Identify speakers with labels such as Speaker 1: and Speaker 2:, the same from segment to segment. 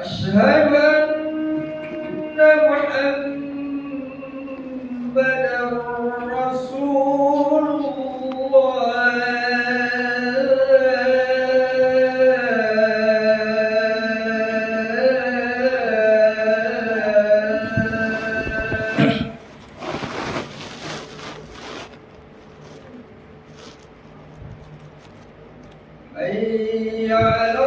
Speaker 1: أشهد أن محمدًا رسول الله. حي على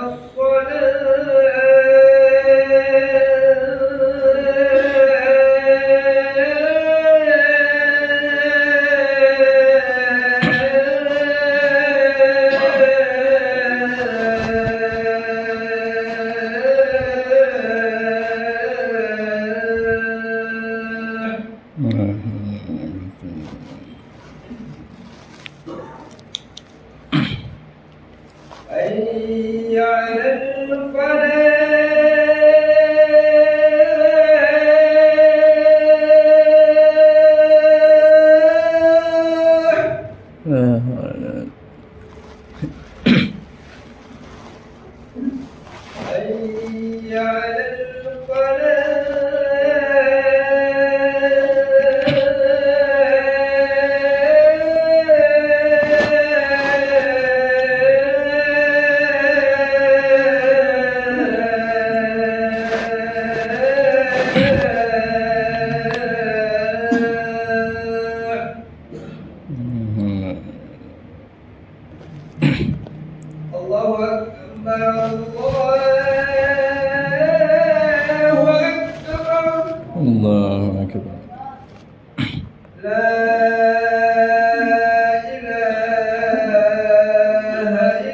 Speaker 1: الصلاة. حي على حي على الفلاح. حي على الله أكبر.
Speaker 2: الله أكبر.
Speaker 1: لا إله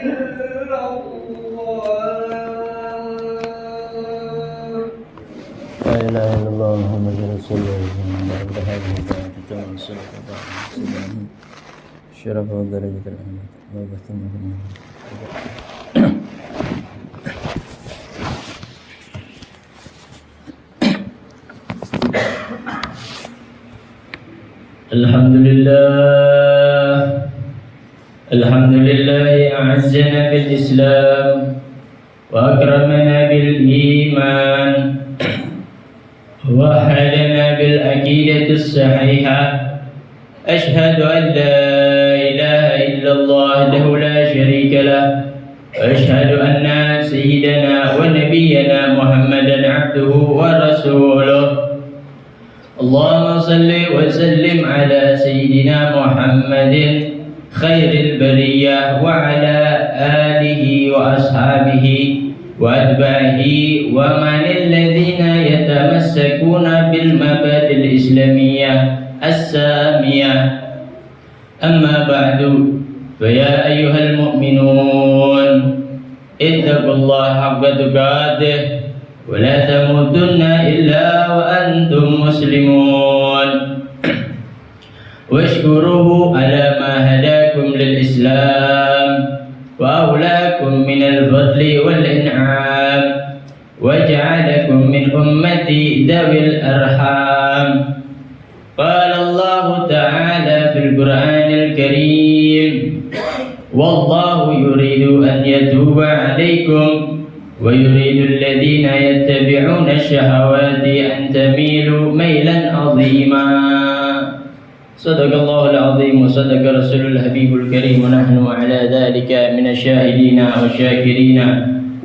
Speaker 1: إلا الله.
Speaker 2: لا إله إلا الله محمد رسول الله. لا إله إلا الله تتم الصلاة والسلام الشرف والدرجة العليا وبثم الحمد لله أعزنا بالإسلام وأكرمنا بالإيمان ووحدنا بالعقيدة الصحيحة. أشهد أن لا إله إلا الله وحده لا شريك له، وأشهد أن سيدنا ونبينا محمدا عبده ورسوله. اللهم صل وسلم على سيدنا محمد خير البرية وعلى آله وأصحابه وأتباعه ومن الذين يتمسكون بالمبادئ الإسلامية السامية. أما بعد، فيا أيها المؤمنون اتقوا الله حق تقاته ولا تموتن إلا وأنتم مسلمون، واشكروه على ما هداكم للإسلام وأولاكم من الفضل والإنعام وجعلكم من أمتي ذوي الأرحام. قال الله تعالى في القرآن الكريم: والله يريد أن يتوب عليكم ويريد الذين يتبعون الشهوات أن تميلوا ميلا عظيما. صدق الله العظيم وصدق رسول الحبيب الكريم، ونحن على ذلك من الشاهدين والشاكرين،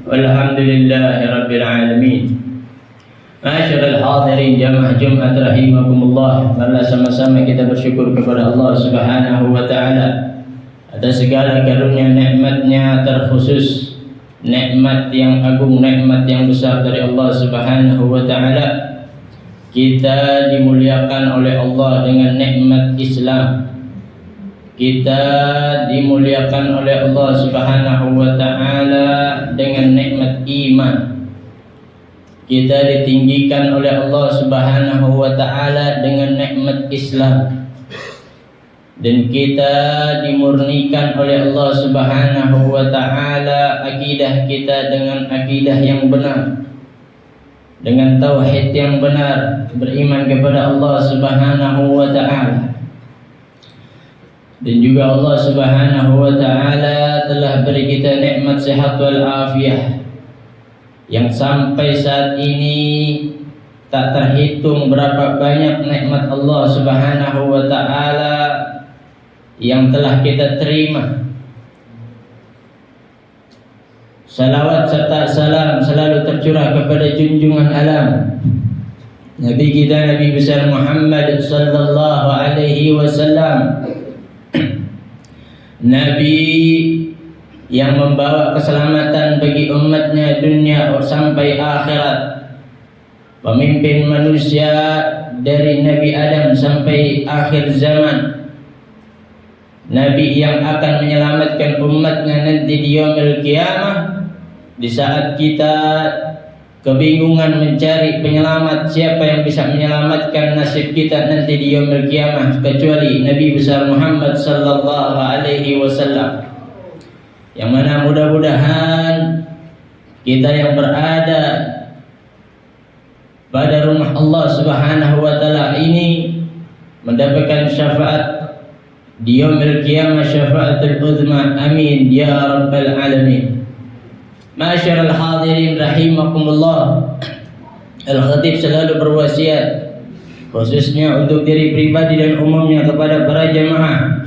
Speaker 2: والحمد لله رب العالمين. Masyarul hadirin jamaah Jumat rahimakumullah. Marilah sama-sama kita bersyukur kepada Allah Subhanahu wa taala atas segala karunia nikmatnya, terkhusus nikmat yang agung, nikmat yang besar dari Allah Subhanahu wa taala. Kita dimuliakan oleh Allah dengan nikmat Islam. Kita dimuliakan oleh Allah Subhanahu wa taala dengan nikmat iman. Kita ditinggikan oleh Allah Subhanahu wa taala dengan nikmat Islam. Dan kita dimurnikan oleh Allah Subhanahu wa taala akidah kita dengan akidah yang benar, dengan tauhid yang benar, beriman kepada Allah Subhanahu wa taala. Dan juga Allah Subhanahu wa taala telah beri kita nikmat sehat wal afiah yang sampai saat ini tak terhitung berapa banyak nikmat Allah Subhanahu wa taala yang telah kita terima. Salawat serta salam selalu tercurah kepada junjungan alam Nabi kita, Nabi besar Muhammad sallallahu alaihi wasallam, Nabi yang membawa keselamatan bagi umatnya dunia sampai akhirat, pemimpin manusia dari Nabi Adam sampai akhir zaman, Nabi yang akan menyelamatkan umatnya nanti di yaumil qiyamah. Di saat kita kebingungan mencari penyelamat, siapa yang bisa menyelamatkan nasib kita nanti di yaumil qiyamah kecuali Nabi besar Muhammad sallallahu alaihi wasallam. Yang mana mudah-mudahan kita yang berada pada rumah Allah Subhanahu wa taala ini mendapatkan syafaat di yaumil qiyamah, syafaatul uzma. Amin ya rabbal alamin. Ma'asyiral hadirin rahimakumullah. Al-Khatib selalu berwasiat khususnya untuk diri pribadi dan umumnya kepada para jemaah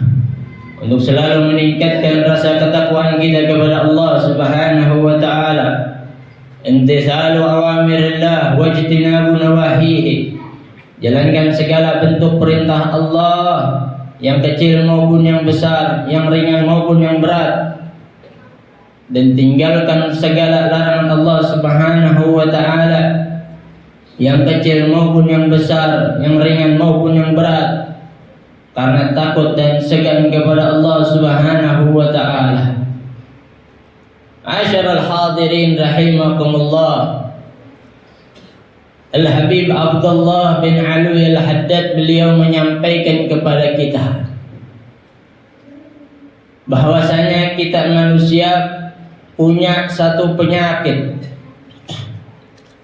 Speaker 2: untuk selalu meningkatkan rasa ketakwaan kita kepada Allah Subhanahu wa taala. Imtithalu awamirillah wajtinabu nawahihi. Jalankan segala bentuk perintah Allah, yang kecil maupun yang besar, yang ringan maupun yang berat, dan tinggalkan segala larangan Allah Subhanahu wa taala, yang kecil maupun yang besar, yang ringan maupun yang berat, karena takut dan segan kepada Allah Subhanahu wa taala. Asyaral hadirin rahimakumullah. Al-Habib Abdullah bin Alwi Al-Haddad, beliau menyampaikan kepada kita bahwasanya kita manusia punya satu penyakit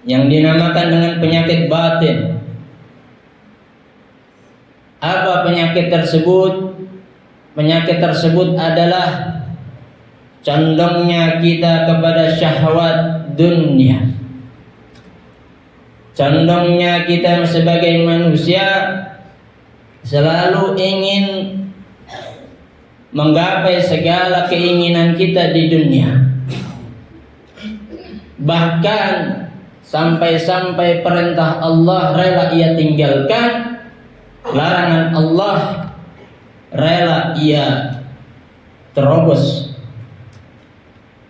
Speaker 2: yang dinamakan dengan penyakit batin. Apa penyakit tersebut? Penyakit tersebut adalah condongnya kita kepada syahwat dunia. Condongnya kita sebagai manusia selalu ingin menggapai segala keinginan kita di dunia. Bahkan sampai-sampai perintah Allah rela ia tinggalkan, larangan Allah rela ia terobos.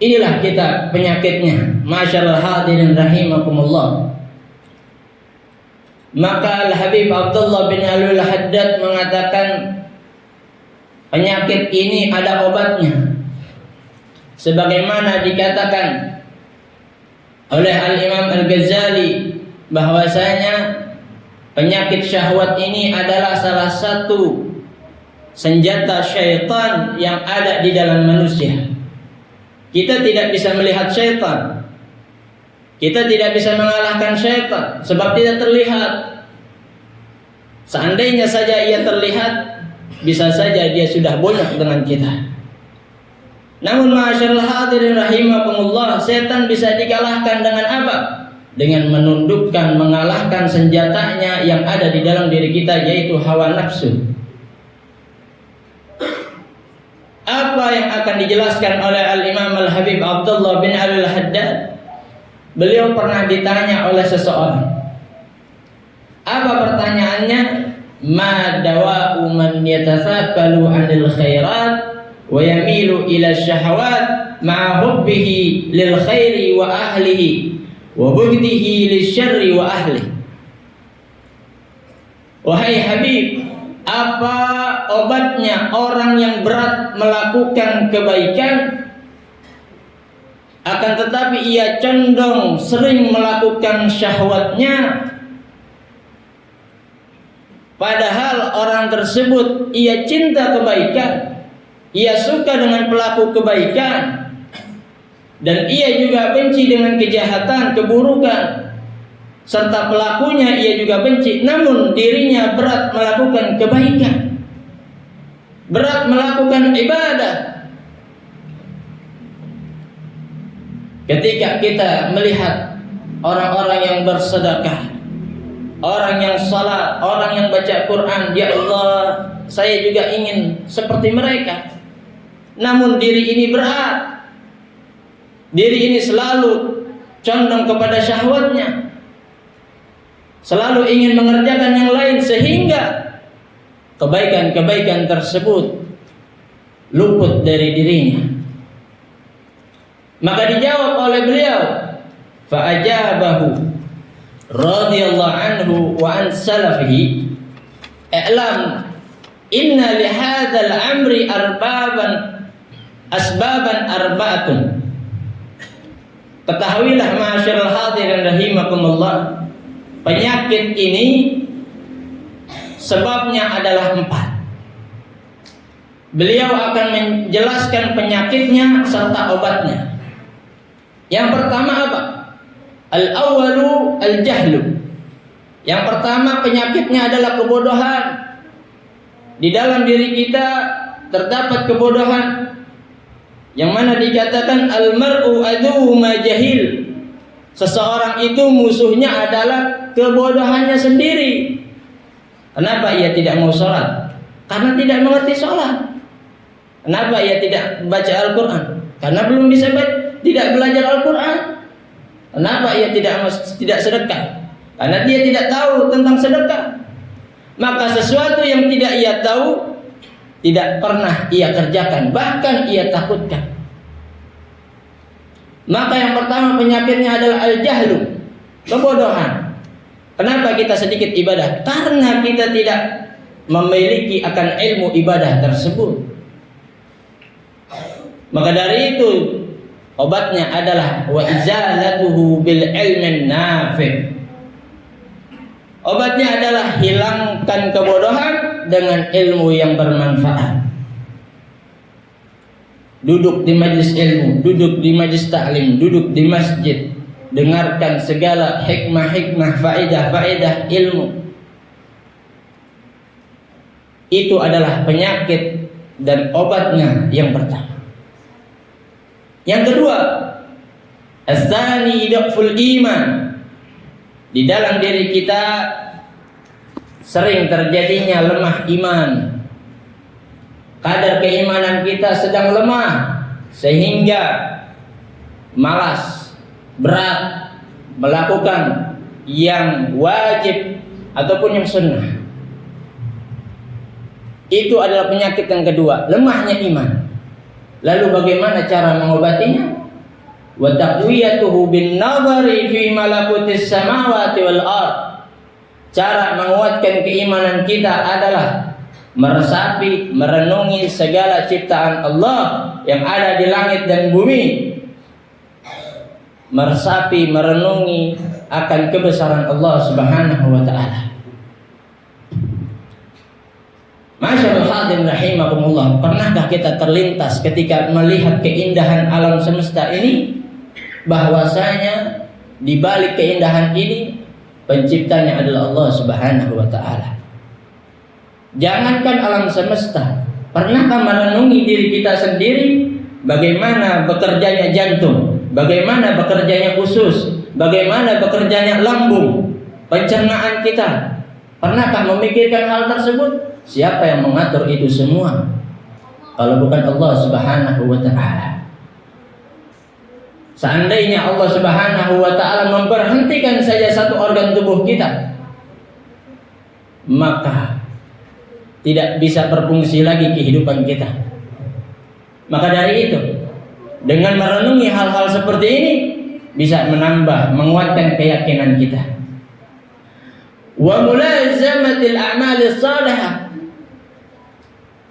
Speaker 2: Inilah kita penyakitnya. Masyaallah hadirin rahimakumullah. Maka Al-Habib Abdullah bin Alwi Al-Haddad mengatakan penyakit ini ada obatnya, sebagaimana dikatakan oleh Al-Imam Al-Ghazali bahwasanya penyakit syahwat ini adalah salah satu senjata syaitan yang ada di dalam manusia. Kita tidak bisa melihat syaitan, kita tidak bisa mengalahkan syaitan sebab tidak terlihat. Seandainya saja ia terlihat, bisa saja dia sudah bonyok dengan kita. Namun ma'asyiral hadirin rahimakumullah, setan bisa dikalahkan dengan apa? Dengan menundukkan, mengalahkan senjatanya yang ada di dalam diri kita, yaitu hawa nafsu. Apa yang akan dijelaskan oleh Al-Imam Al-Habib Abdullah bin Alwi Al-Haddad? Beliau pernah ditanya oleh seseorang. Apa pertanyaannya? Ma dawa'u man yatasaqalu 'anil khairat wa yamilu ila syahawat ma'a hubbihi lil khairi wa ahlihi wa bughdihi lisyarri wa ahlihi. Wahai Habib, apa obatnya orang yang berat melakukan kebaikan akan tetapi ia condong sering melakukan syahwatnya, padahal orang tersebut ia cinta kebaikan, ia suka dengan pelaku kebaikan, dan ia juga benci dengan kejahatan, keburukan, serta pelakunya ia juga benci, namun dirinya berat melakukan kebaikan, berat melakukan ibadah. Ketika kita melihat orang-orang yang bersedekah, orang yang salat, orang yang baca Quran, ya Allah, saya juga ingin seperti mereka. Namun diri ini berat, diri ini selalu condong kepada syahwatnya, selalu ingin mengerjakan yang lain, sehingga kebaikan-kebaikan tersebut luput dari dirinya. Maka dijawab oleh beliau, fa'ajabahu radhiyallahu anhu wa an salafihi, i'lam inna li hadzal amri asbaban arba'atun. Ketahuilah ma'asyiral hadirin rahimakumullah, penyakit ini sebabnya adalah 4. Beliau akan menjelaskan penyakitnya serta obatnya. Yang pertama apa? Al-awwalu al-jahlu. Yang pertama penyakitnya adalah kebodohan. Di dalam diri kita terdapat kebodohan, yang mana dikatakan al-mar'u adu ma jahil. Seseorang itu musuhnya adalah kebodohannya sendiri. Kenapa ia tidak mau sholat? Karena tidak mengerti sholat. Kenapa ia tidak baca Al-Quran? Karena belum bisa tidak belajar Al-Quran. Kenapa ia tidak sedekah? Karena dia tidak tahu tentang sedekah. Maka sesuatu yang tidak ia tahu, tidak pernah ia kerjakan, bahkan ia takutkan. Maka yang pertama penyakitnya adalah al-jahlu, kebodohan. Kenapa kita sedikit ibadah? Karena kita tidak memiliki akan ilmu ibadah tersebut. Maka dari itu obatnya adalah wa izalatuhu bil ilmin nafi'. Obatnya adalah hilangkan kebodohan dengan ilmu yang bermanfaat. Duduk di majlis ilmu, duduk di majlis taklim, duduk di masjid, dengarkan segala hikmah-hikmah, faedah-faedah ilmu. Itu adalah penyakit dan obatnya yang pertama. Yang kedua, az-zani daful iman. Di dalam diri kita sering terjadinya lemah iman. Kadar keimanan kita sedang lemah, sehingga malas, berat melakukan yang wajib ataupun yang sunnah. Itu adalah penyakit yang kedua, lemahnya iman. Lalu bagaimana cara mengobatinya? Wa taqwiyatuhu bin nazari fi malakutis samawati wal ard. Cara menguatkan keimanan kita adalah meresapi, merenungi segala ciptaan Allah yang ada di langit dan bumi. Meresapi, merenungi akan kebesaran Allah Subhanahu wa taala. Masyaallah hadirin rahimakumullah, pernahkah kita terlintas ketika melihat keindahan alam semesta ini, bahwasanya di balik keindahan ini penciptanya adalah Allah Subhanahu wa taala. Jangankan alam semesta, pernahkah merenungi diri kita sendiri, bagaimana bekerjanya jantung, bagaimana bekerjanya usus, bagaimana bekerjanya lambung, pencernaan kita? Pernahkah memikirkan hal tersebut? Siapa yang mengatur itu semua? Kalau bukan Allah Subhanahu wa taala. Seandainya Allah Subhanahu wa taala memberhentikan saja satu organ tubuh kita, maka tidak bisa berfungsi lagi kehidupan kita. Maka dari itu, dengan merenungi hal-hal seperti ini bisa menambah, menguatkan keyakinan kita. Wa mulazamatil a'malis salihah,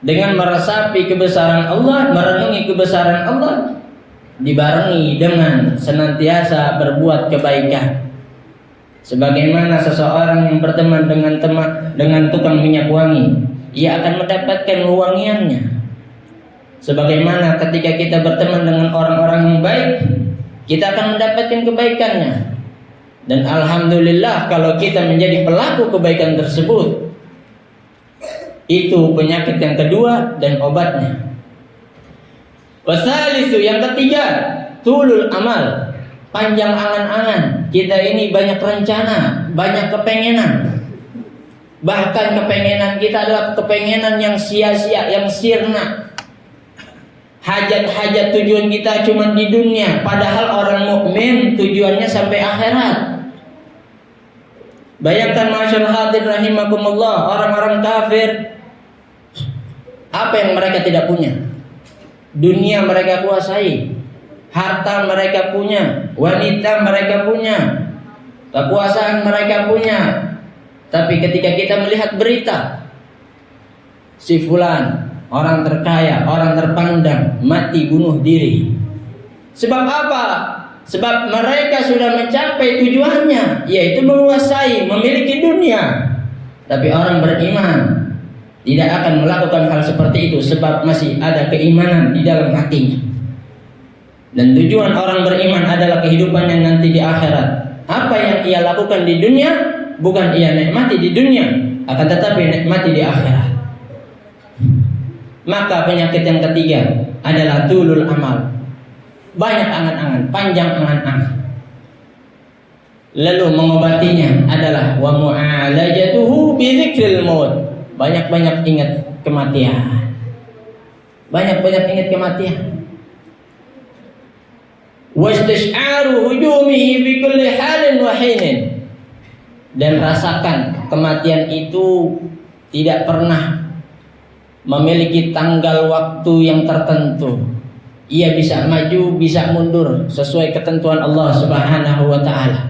Speaker 2: dengan meresapi kebesaran Allah, merenungi kebesaran Allah, dibarengi dengan senantiasa berbuat kebaikan. Sebagaimana seseorang yang berteman dengan tukang minyak wangi, ia akan mendapatkan wewangiannya. Sebagaimana ketika kita berteman dengan orang-orang yang baik, kita akan mendapatkan kebaikannya. Dan alhamdulillah kalau kita menjadi pelaku kebaikan tersebut, itu penyakit yang kedua dan obatnya. Wasalisu, yang ketiga, tulul amal, panjang angan-angan. Kita ini banyak rencana, banyak kepengenan. Bahkan kepengenan kita adalah kepengenan yang sia-sia, yang sirna. Hajat-hajat tujuan kita cuma di dunia, padahal orang mukmin tujuannya sampai akhirat. Bayangkan masyaallah hadir rahimakumullah, orang-orang kafir, apa yang mereka tidak punya? Dunia mereka kuasai, harta mereka punya, wanita mereka punya, kekuasaan mereka punya. Tapi ketika kita melihat berita, si fulan, orang terkaya, orang terpandang, mati bunuh diri. Sebab apa? Sebab mereka sudah mencapai tujuannya, yaitu menguasai, memiliki dunia. Tapi orang beriman tidak akan melakukan hal seperti itu, sebab masih ada keimanan di dalam hatinya. Dan tujuan orang beriman adalah kehidupan yang nanti di akhirat. Apa yang ia lakukan di dunia, bukan ia nikmati di dunia, akan tetapi nikmati di akhirat. Maka penyakit yang ketiga adalah tulul amal, banyak angan-angan, panjang angan-angan. Lalu mengobatinya adalah wa mu'alajatuhu bi dzikril maut, banyak-banyak ingat kematian. Banyak-banyak ingat kematian. Wastish'aru hujumihi bi kulli halin wa hinin, dan rasakan kematian itu tidak pernah memiliki tanggal waktu yang tertentu. Ia bisa maju, bisa mundur sesuai ketentuan Allah Subhanahu wa taala.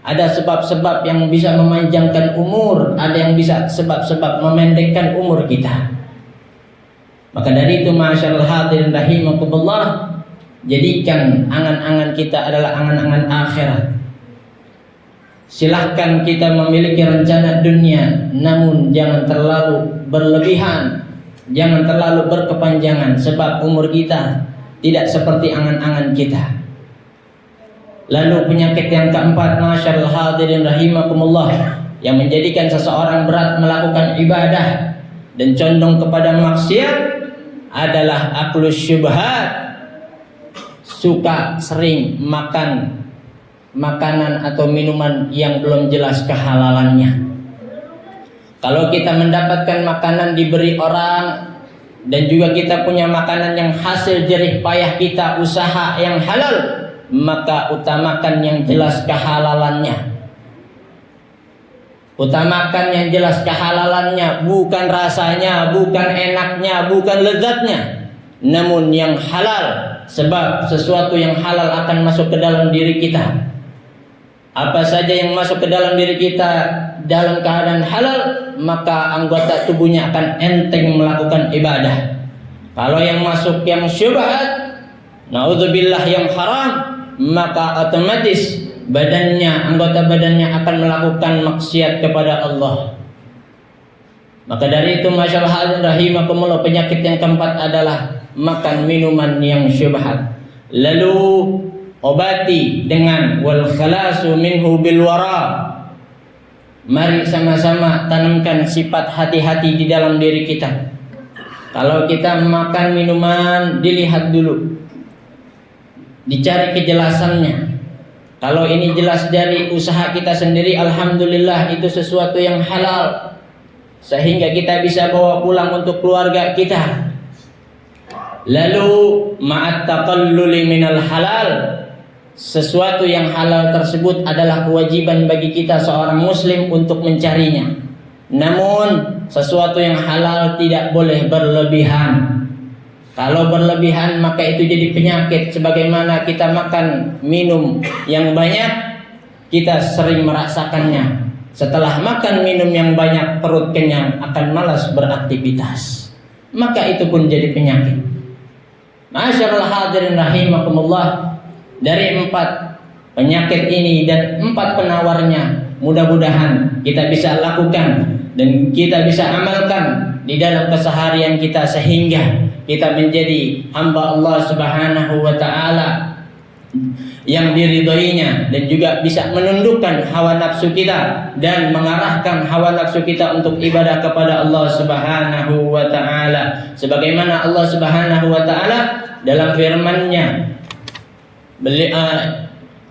Speaker 2: Ada sebab-sebab yang bisa memanjangkan umur, ada yang bisa sebab-sebab memendekkan umur kita. Maka dari itu masyaallah hadirin rahimakumullah, jadikan angan-angan kita adalah angan-angan akhirat. Silahkan kita memiliki rencana dunia, namun jangan terlalu berlebihan, jangan terlalu berkepanjangan, sebab umur kita tidak seperti angan-angan kita. Lalu penyakit yang keempat, masyaallah hadirin rahimakumullah, yang menjadikan seseorang berat melakukan ibadah dan condong kepada maksiat adalah aklus syubhat. Suka sering makan makanan atau minuman yang belum jelas kehalalannya. Kalau kita mendapatkan makanan diberi orang, dan juga kita punya makanan yang hasil jerih payah kita, usaha yang halal, maka utamakan yang jelas kehalalannya. Utamakan yang jelas kehalalannya, bukan rasanya, bukan enaknya, bukan lezatnya, namun yang halal. Sebab sesuatu yang halal akan masuk ke dalam diri kita. Apa saja yang masuk ke dalam diri kita dalam keadaan halal, maka anggota tubuhnya akan enteng melakukan ibadah. Kalau yang masuk yang syubhat, naudzubillah, yang haram, maka otomatis anggota badannya akan melakukan maksiat kepada Allah. Maka dari itu masyaallah rahimakumullah, penyakit yang keempat adalah makan minuman yang syubhat. Lalu obati dengan wal khalasu minhu bil wara. Mari sama-sama tanamkan sifat hati-hati di dalam diri kita. Kalau kita makan minuman, dilihat dulu, dicari kejelasannya. Kalau ini jelas dari usaha kita sendiri, alhamdulillah itu sesuatu yang halal, sehingga kita bisa bawa pulang untuk keluarga kita. Lalu ma'at taqalluli minal halal, sesuatu yang halal tersebut adalah kewajiban bagi kita seorang muslim untuk mencarinya. Namun sesuatu yang halal tidak boleh berlebihan. Kalau berlebihan maka itu jadi penyakit. Sebagaimana kita makan minum yang banyak, kita sering merasakannya. Setelah makan minum yang banyak, perut kenyang, akan malas beraktivitas. Maka itu pun jadi penyakit. Masyaallah hadirin rahimakumullah, dari 4 penyakit ini dan 4 penawarnya, mudah-mudahan kita bisa lakukan dan kita bisa amalkan di dalam keseharian kita, sehingga kita menjadi hamba Allah Subhanahu wa taala yang diridhoinya, dan juga bisa menundukkan hawa nafsu kita dan mengarahkan hawa nafsu kita untuk ibadah kepada Allah Subhanahu wa taala. Sebagaimana Allah Subhanahu wa taala dalam firman-Nya,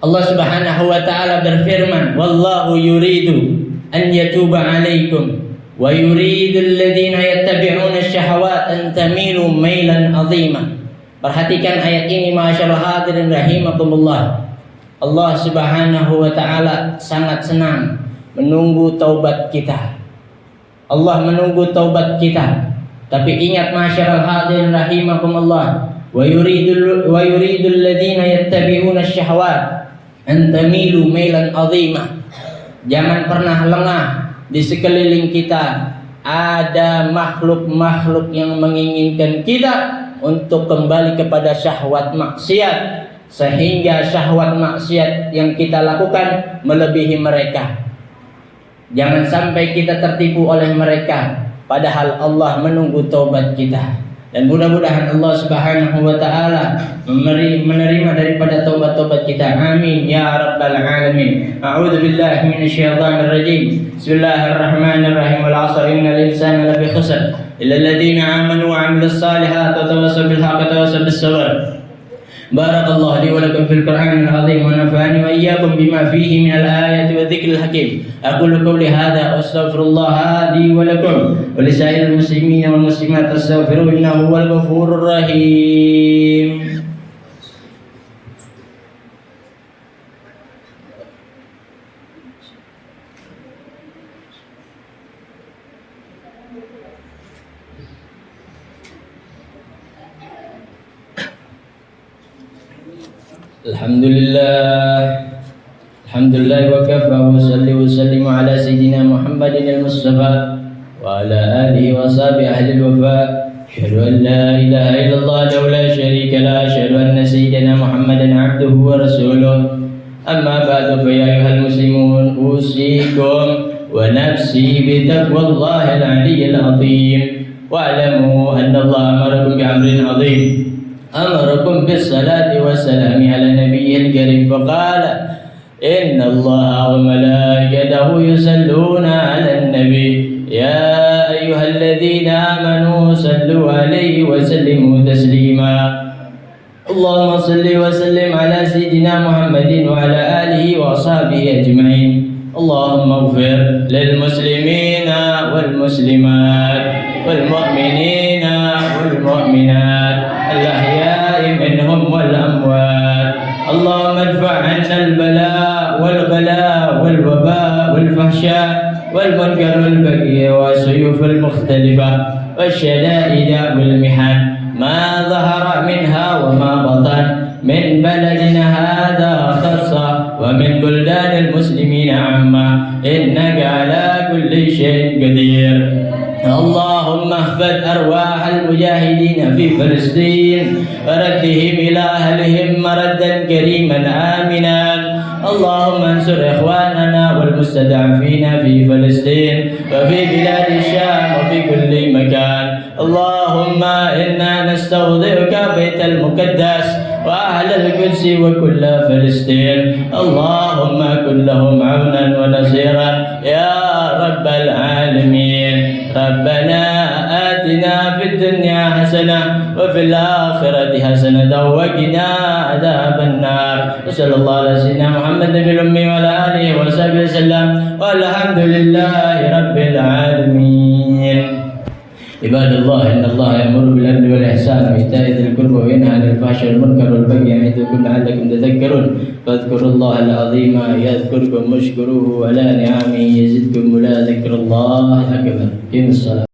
Speaker 2: Allah Subhanahu wa taala berfirman, "Wallahu yuridu an yatuba 'alaikum wa yuridu alladhina yattabi'una asy-syahawat an tamilu mailan 'azima." Perhatikan ayat ini, masyaallah hadirin rahimakumullah. Allah Subhanahu wa taala sangat senang menunggu taubat kita. Allah menunggu taubat kita. Tapi ingat masyaallah hadirin rahimakumullah, wa yuridul ladzina yattabi'una asy-syahawat an tamilu mailan 'azima. Jangan pernah lengah. Di sekeliling kita ada makhluk-makhluk yang menginginkan kita untuk kembali kepada syahwat maksiat, sehingga syahwat maksiat yang kita lakukan melebihi mereka. Jangan sampai kita tertipu oleh mereka, padahal Allah menunggu taubat kita. Dan mudah-mudahan Allah Subhanahu wa taala menerima daripada taubat-taubat kita. Amin ya rabbal alamin. A'udzu billahi minasyaitonir rajim. Bismillahirrahmanirrahim. Wal 'asr innal insana lafi khusr illa alladziina aamanu wa 'amilus salihati wa tawassaw bil haqqi wa tawassaw bis sabr. Barakallahu li wa lakum fil Qur'anil 'azim wa nafa'ani wa iyyakum bima fihi minal ayati wa dzikril hakim. Aqulu qawli hadza wa astaghfirullah li wa lakum wa li sa'iril muslimin wal muslimat astaghfiruhu innahu huwal ghafurur rahim. Alhamdulillah wa kafa wa salli wa sallimu ala sayyidina Muhammadin al-Mustafa wa ala alihi wa sahbihi ahli al-wafa. Asyhadu an la ilaha illallah wa la syarika la, asyhadu anna sayyidina Muhammadan abduhu wa rasuluh. Amma ba'du, fa ya ayyuhal muslimun usikum wa nafsi bi taqwallahi al-'aliyyil 'azim. Wa'lamu anna Allah amarakum bi amrin 'azim. أمركم بالصلاة والسلام على نبيه الكريم فقال إن الله وملائكته يصلون على النبي يا أيها الذين آمنوا صلوا عليه وسلموا تسليما. اللهم صل وسلم على سيدنا محمد وعلى آله وأصحابه أجمعين. اللهم اغفر للمسلمين والمسلمات والمؤمنين والمؤمنات الأحياء منهم والأموات. اللهم ادفع عنا البلاء والغلاء والوباء والفحشاء والمنكر والبغي والسيوف المختلفة والشدائد والمحن ما ظهر منها وما بطن من بلدنا هذا خاصة ومن بلدان المسلمين عامة إنك على كل شيء قدير. اللهم احفظ أرواح المجاهدين في فلسطين وردهم إلى أهلهم مردا كريما آمنا. اللهم انصر إخواننا والمستضعفين في فلسطين وفي بلاد الشام وفي كل مكان. اللهم إنا نستودعك بيت المقدس وأهل القدس وكل فلسطين. اللهم كن لهم عونا ونصيرا يا رب العالمين. ربنا آتنا في الدنيا حسنة وفي الآخرة حسنة وقنا عذاب النار. وصلى الله على سيدنا محمد النبي الأمي وعلى آله وصحبه وسلم والحمد لله رب العالمين. عباد الله إن الله يأمر بالعدل والإحسان وإيتاء ذي القربى وينهى عن الفحشاء والمنكر والبغي يعظكم لعلكم تذكرون. فاذكروا الله العظيم يذكركم واشكروه على نعمه يزدكم ولا ذكر الله أكبر. قم الصلاة.